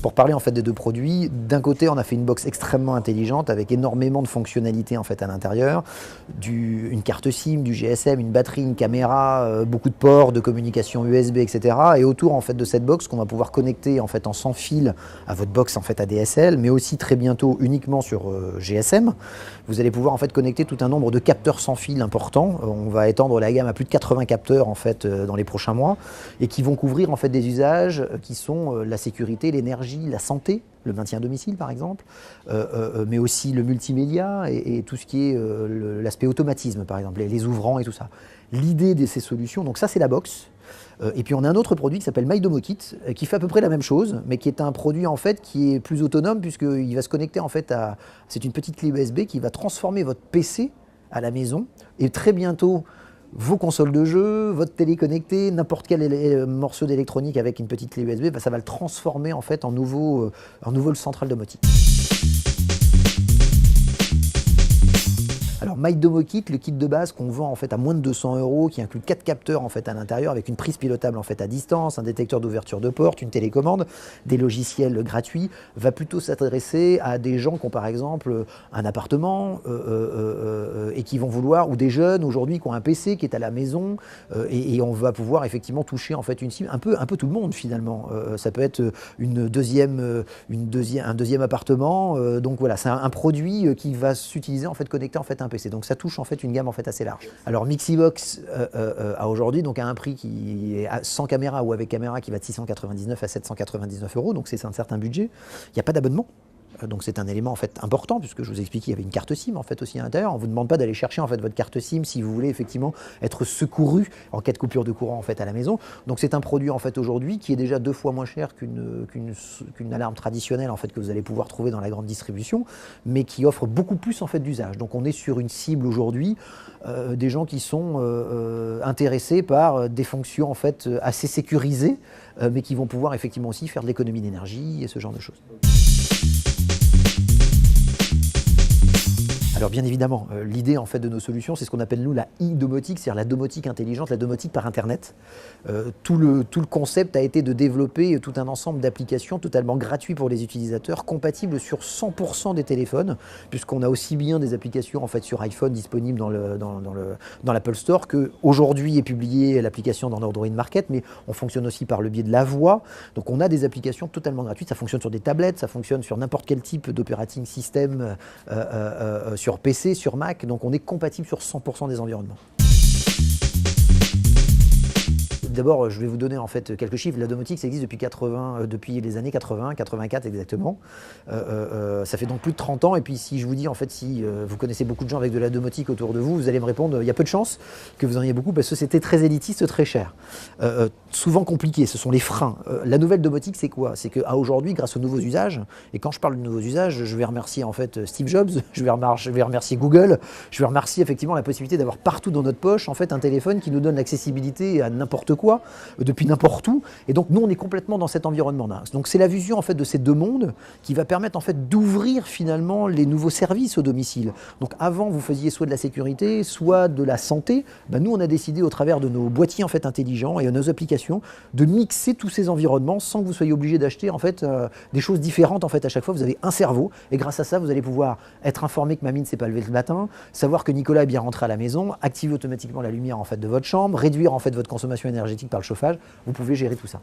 pour parler en fait des deux produits, d'un côté on a fait une box extrêmement intelligente avec énormément de fonctionnalités en fait à l'intérieur, une carte SIM, du GSM, une batterie, une caméra, beaucoup de ports de communication USB, etc. Et autour en fait de cette box qu'on va pouvoir connecter en fait en sans fil à votre box en fait ADSL, mais aussi très bientôt uniquement sur GSM. Vous allez pouvoir en fait connecter tout un nombre de capteurs sans fil importants. On va étendre la gamme à plus de 80 capteurs en fait dans les prochains mois et qui vont couvrir en fait des usages qui sont la sécurité, l'énergie, la santé, le maintien à domicile par exemple, mais aussi le multimédia et tout ce qui est l'aspect automatisme par exemple, les ouvrants et tout ça. L'idée de ces solutions, donc ça c'est la box. Et puis on a un autre produit qui s'appelle MyDomoKit qui fait à peu près la même chose, mais qui est un produit en fait qui est plus autonome puisqu'il va se connecter en fait à... C'est une petite clé USB qui va transformer votre PC à la maison et très bientôt vos consoles de jeux, votre télé connectée, n'importe quel morceau d'électronique avec une petite clé USB, ça va le transformer en fait en nouveau central domotique. Alors MyDomoKit, le kit de base qu'on vend en fait à moins de 200 €, qui inclut 4 capteurs en fait à l'intérieur avec une prise pilotable en fait à distance, un détecteur d'ouverture de porte, une télécommande, des logiciels gratuits, va plutôt s'adresser à des gens qui ont par exemple un appartement et qui vont vouloir, ou des jeunes aujourd'hui qui ont un PC qui est à la maison et on va pouvoir effectivement toucher en fait une cible, un peu tout le monde finalement. Ça peut être un deuxième appartement, donc voilà, c'est un produit qui va s'utiliser en fait connecté en fait à un PC. Donc ça touche en fait une gamme en fait assez large. Alors Mixibox a aujourd'hui donc à un prix qui est sans caméra ou avec caméra qui va de 699 à 799 €, donc c'est un certain budget. Il n'y a pas d'abonnement. Donc c'est un élément en fait important puisque je vous expliquais qu'il y avait une carte SIM en fait aussi à l'intérieur. On ne vous demande pas d'aller chercher en fait votre carte SIM si vous voulez effectivement être secouru en cas de coupure de courant en fait à la maison. Donc c'est un produit en fait aujourd'hui qui est déjà 2 fois moins cher qu'une alarme traditionnelle en fait que vous allez pouvoir trouver dans la grande distribution, mais qui offre beaucoup plus en fait d'usage. Donc on est sur une cible aujourd'hui des gens qui sont intéressés par des fonctions en fait assez sécurisées, mais qui vont pouvoir effectivement aussi faire de l'économie d'énergie et ce genre de choses. Alors bien évidemment, l'idée en fait de nos solutions, c'est ce qu'on appelle nous la e-domotique, c'est-à-dire la domotique intelligente, la domotique par Internet. Tout le concept a été de développer tout un ensemble d'applications totalement gratuits pour les utilisateurs, compatibles sur 100% des téléphones, puisqu'on a aussi bien des applications en fait sur iPhone disponibles dans l'Apple Store, qu'aujourd'hui est publiée l'application dans Android Market, mais on fonctionne aussi par le biais de la voix. Donc on a des applications totalement gratuites, ça fonctionne sur des tablettes, ça fonctionne sur n'importe quel type d'operating system, sur PC, sur Mac, donc on est compatible sur 100% des environnements. D'abord, je vais vous donner en fait quelques chiffres. La domotique, ça existe depuis les années 80, 84 exactement. Ça fait donc plus de 30 ans. Et puis si je vous dis en fait, si vous connaissez beaucoup de gens avec de la domotique autour de vous, vous allez me répondre, il y a peu de chances que vous en ayez beaucoup parce que c'était très élitiste, très cher. Souvent compliqué, ce sont les freins. La nouvelle domotique, c'est quoi? C'est qu'à aujourd'hui, grâce aux nouveaux usages, et quand je parle de nouveaux usages, je vais remercier en fait Steve Jobs, je vais remercier Google, je vais remercier effectivement la possibilité d'avoir partout dans notre poche en fait un téléphone qui nous donne l'accessibilité à n'importe quoi, depuis n'importe où, et donc nous on est complètement dans cet environnement-là. Donc c'est la vision en fait de ces deux mondes qui va permettre en fait d'ouvrir finalement les nouveaux services au domicile. Donc avant vous faisiez soit de la sécurité, soit de la santé, nous on a décidé au travers de nos boîtiers en fait intelligents et de nos applications de mixer tous ces environnements sans que vous soyez obligé d'acheter en fait des choses différentes en fait à chaque fois. Vous avez un cerveau et grâce à ça vous allez pouvoir être informé que mamie ne s'est pas levée le matin, savoir que Nicolas est bien rentré à la maison, activer automatiquement la lumière en fait de votre chambre, réduire en fait votre consommation énergétique par le chauffage, vous pouvez gérer tout ça.